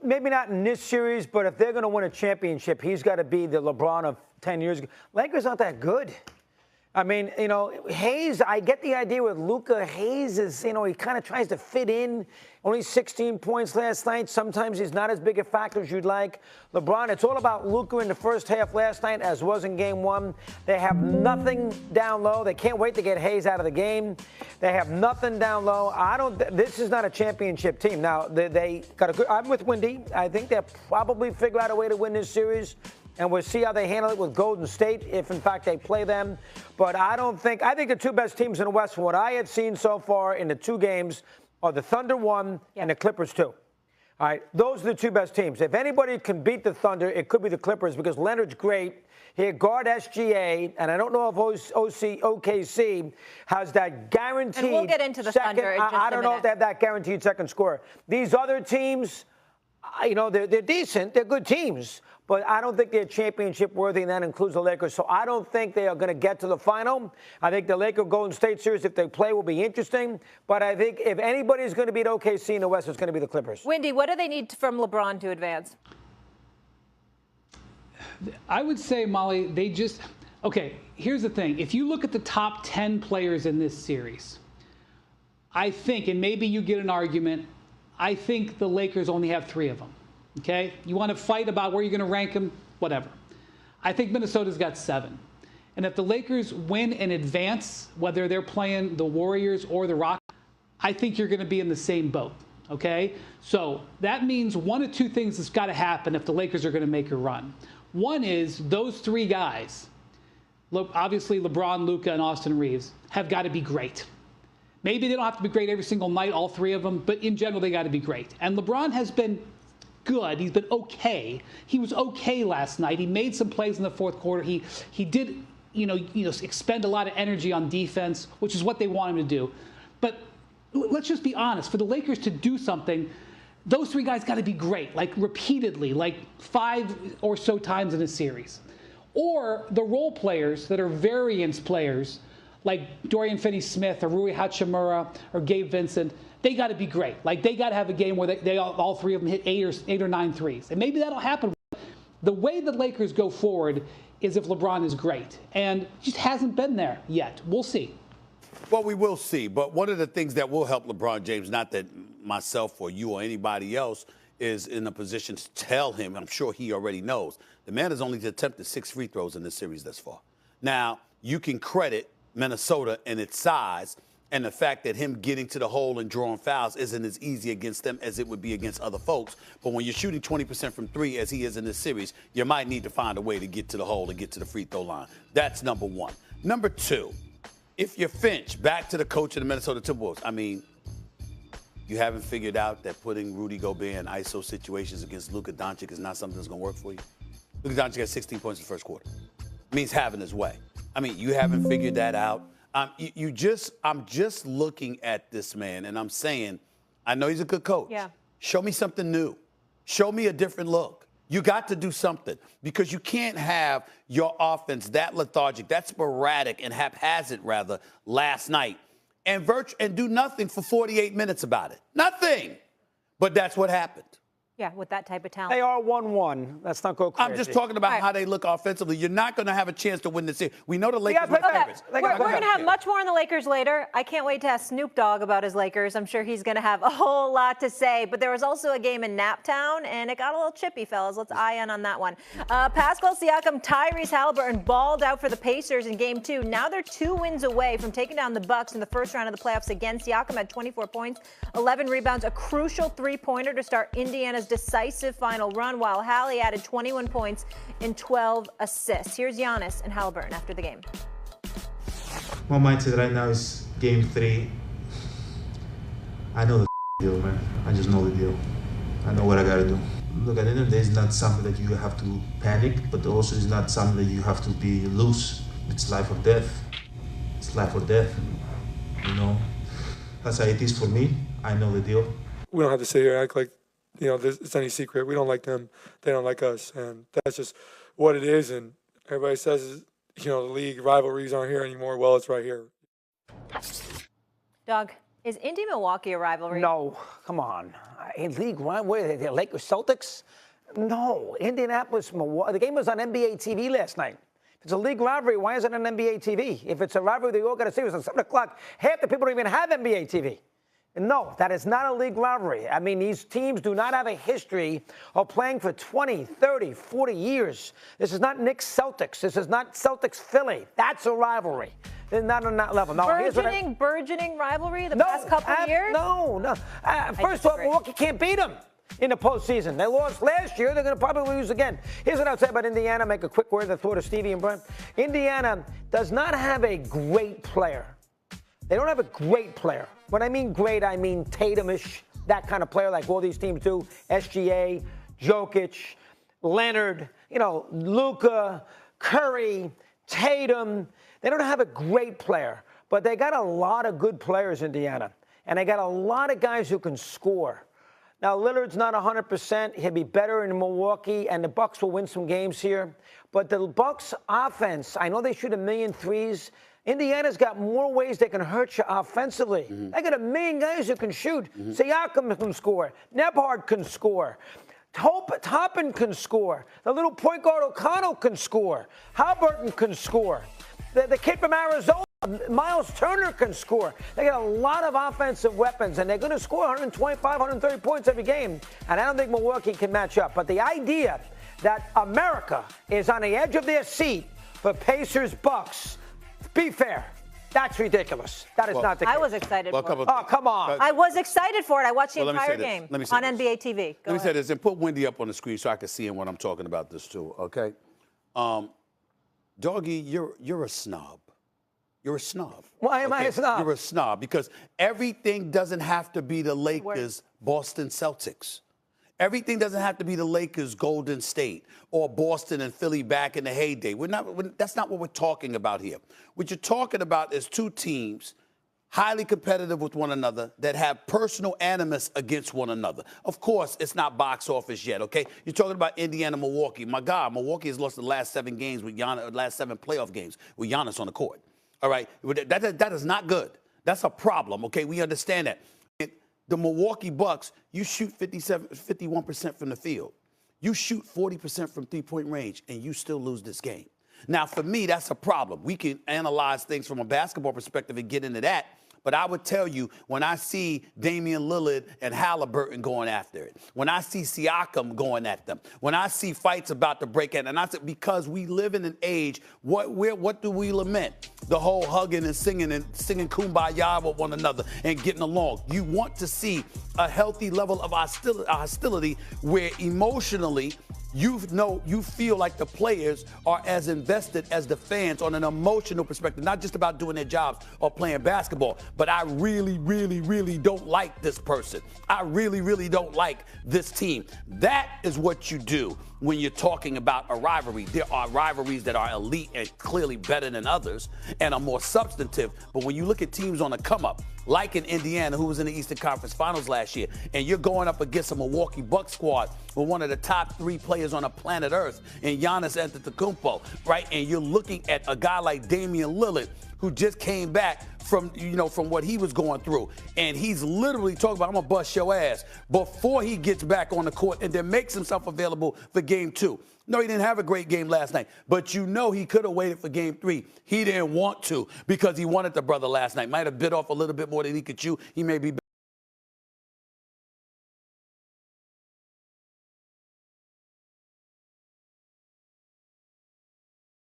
maybe not in this series, but if they're going to win a championship, he's got to be the LeBron of 10 years ago. Lakers aren't that good. I mean, Hayes, I get the idea with Luka. Hayes is, he kind of tries to fit in. Only 16 points last night. Sometimes he's not as big a factor as you'd like. LeBron, it's all about Luka in the first half last night, as was in game one. They have nothing down low. They can't wait to get Hayes out of the game. They have nothing down low. This is not a championship team. Now, they got a good, I'm with Windy. I think they'll probably figure out a way to win this series. And we'll see how they handle it with Golden State, if in fact they play them. But I think the two best teams in the West, from what I had seen so far in the two games, are the Thunder 1 and the Clippers 2. All right, those are the two best teams. If anybody can beat the Thunder, it could be the Clippers, because Leonard's great. He'll guard SGA, and I don't know if OKC has that guaranteed. And we'll get into the second, Thunder in just I don't know if they have that guaranteed second scorer. These other teams, they're decent. They're good teams. But I don't think they're championship worthy, and that includes the Lakers. So I don't think they are going to get to the final. I think the Lakers-Golden State series, if they play, will be interesting. But I think if anybody's going to beat OKC in the West, it's going to be the Clippers. Windy, what do they need from LeBron to advance? I would say, Molly, okay, here's the thing. If you look at the top 10 players in this series, I think, and maybe you get an argument, I think the Lakers only have 3 of them. Okay? You want to fight about where you're going to rank them, whatever. I think Minnesota's got 7. And if the Lakers win and advance, whether they're playing the Warriors or the Rockets, I think you're going to be in the same boat. Okay? So that means one of two things has got to happen if the Lakers are going to make a run. One is those 3 guys, obviously LeBron, Luka, and Austin Reeves, have got to be great. Maybe they don't have to be great every single night, all 3 of them, but in general, they got to be great. And LeBron has been good. He's been okay. He was okay last night. He made some plays in the fourth quarter. He did, expend a lot of energy on defense, which is what they want him to do. But let's just be honest. For the Lakers to do something, those 3 guys got to be great, like repeatedly, like 5 or so times in a series. Or the role players that are variance players, like Dorian Finney-Smith or Rui Hachimura or Gabe Vincent, they got to be great. Like, they got to have a game where they all 3 of them hit 8 or 9 threes. And maybe that'll happen. The way the Lakers go forward is if LeBron is great. And just hasn't been there yet. We'll see. Well, we will see. But one of the things that will help LeBron James, not that myself or you or anybody else is in a position to tell him, I'm sure he already knows, the man has only attempted 6 free throws in this series thus far. Now, you can credit Minnesota and its size, and the fact that him getting to the hole and drawing fouls isn't as easy against them as it would be against other folks. But when you're shooting 20% from 3, as he is in this series, you might need to find a way to get to the hole and get to the free throw line. That's number 1. Number 2, if you're Finch, back to the coach of the Minnesota Timberwolves, I mean, you haven't figured out that putting Rudy Gobert in ISO situations against Luka Doncic is not something that's going to work for you? Luka Doncic got 16 points in the first quarter. It means having his way. I mean, you haven't figured that out. I'm just looking at this man, and I'm saying, I know he's a good coach. Yeah. Show me something new. Show me a different look. You got to do something, because you can't have your offense that lethargic, that sporadic and haphazard, rather, last night, and do nothing for 48 minutes about it. Nothing. But that's what happened. Yeah, with that type of talent. They are 1-1. Let's not go crazy. I'm just talking about how they look offensively. You're not going to have a chance to win this series. We know the Lakers are favorites. We're going to have much more on the Lakers later. I can't wait to ask Snoop Dogg about his Lakers. I'm sure he's going to have a whole lot to say. But there was also a game in Naptown, and it got a little chippy, fellas. Let's eye in on that one. Pascal Siakam, Tyrese Halliburton balled out for the Pacers in Game 2. Now they're 2 wins away from taking down the Bucks in the first round of the playoffs again. Siakam had 24 points, 11 rebounds, a crucial 3-pointer to start Indiana's decisive final run, while Hallie added 21 points and 12 assists. Here's Giannis and Halliburton after the game. My mindset right now is Game 3. I know the deal, man. I just know the deal. I know what I gotta do. Look, at the end of the day, it's not something that you have to panic, but also it's not something that you have to be loose. It's life or death. It's life or death. That's how it is for me. I know the deal. We don't have to sit here and act like it's any secret. We don't like them. They don't like us. And that's just what it is. And everybody says, the league rivalries aren't here anymore. Well, it's right here. Doug. Is Indy-Milwaukee a rivalry? No, come on. In league run, what are they, the Lakers Celtics? No, Indianapolis, Milwaukee. The game was on NBA TV last night. If it's a league rivalry, why is it on NBA TV? If it's a rivalry, they all got to see it at 7 o'clock. Half the people don't even have NBA TV. No, that is not a league rivalry. I mean, these teams do not have a history of playing for 20, 30, 40 years. This is not Knicks Celtics. This is not Celtics Philly. That's a rivalry. They're not on that level. No, Burgeoning rivalry the past couple of years? No. First of all, Milwaukee can't beat them in the postseason. They lost last year. They're going to probably lose again. Here's what I'll say about Indiana. Make a quick word of the thought of Stevie and Brian. Indiana does not have a great player. They don't have a great player. When I mean great, I mean Tatum-ish, that kind of player like all these teams do. SGA, Jokic, Leonard, Luka, Curry, Tatum. They don't have a great player, but they got a lot of good players, Indiana. And they got a lot of guys who can score. Now, Lillard's not 100%. He'll be better in Milwaukee, and the Bucks will win some games here. But the Bucks offense, I know they shoot 1 million threes. Indiana's got more ways they can hurt you offensively. They got 1 million guys who can shoot. Siakam can score. Nebhard can score. Toppin can score. The little point guard O'Connell can score. Halliburton can score. The kid from Arizona, Miles Turner, can score. They got a lot of offensive weapons, and they're going to score 125, 130 points every game. And I don't think Milwaukee can match up. But the idea that America is on the edge of their seat for Pacers-Bucks, be fair, that's ridiculous. That is not the case. I was excited for it. Oh, come on. I was excited for it. I watched the entire game on NBA TV. Let me say this, and put Wendy up on the screen so I can see him when I'm talking about this too, okay? Doggy, you're a snob. You're a snob. Why am I a snob? You're a snob because everything doesn't have to be the Lakers, Boston Celtics. Everything doesn't have to be the Lakers, Golden State, or Boston and Philly back in the heyday. That's not what we're talking about here. What you're talking about is two teams highly competitive with one another that have personal animus against one another. Of course, it's not box office yet, okay? You're talking about Indiana, Milwaukee. My God, Milwaukee has lost the last 7 games with Giannis, last 7 playoff games with Giannis on the court. All right, that is not good. That's a problem, okay? We understand that. The Milwaukee Bucks, you shoot 51% from the field. You shoot 40% from three-point range, and you still lose this game. Now, for me, that's a problem. We can analyze things from a basketball perspective and get into that. But I would tell you, when I see Damian Lillard and Halliburton going after it, when I see Siakam going at them, when I see fights about to break out, and I said, because we live in an age, what do we lament? The whole hugging and singing kumbaya with one another and getting along. You want to see a healthy level of hostility where emotionally you feel like the players are as invested as the fans on an emotional perspective, not just about doing their jobs or playing basketball, but I really, really, really don't like this person. I really, really don't like this team. That is what you do when you're talking about a rivalry. There are rivalries that are elite and clearly better than others and are more substantive, but when you look at teams on the come-up, like in Indiana, who was in the Eastern Conference Finals last year, and you're going up against a Milwaukee Bucks squad with one of the top 3 players on the planet Earth in Giannis Antetokounmpo, right? And you're looking at a guy like Damian Lillard, who just came back from what he was going through. And he's literally talking about, I'm going to bust your ass before he gets back on the court and then makes himself available for game 2. No, he didn't have a great game last night, but he could have waited for game 3. He didn't want to because he wanted the brother last night. Might have bit off a little bit more than he could chew. He may be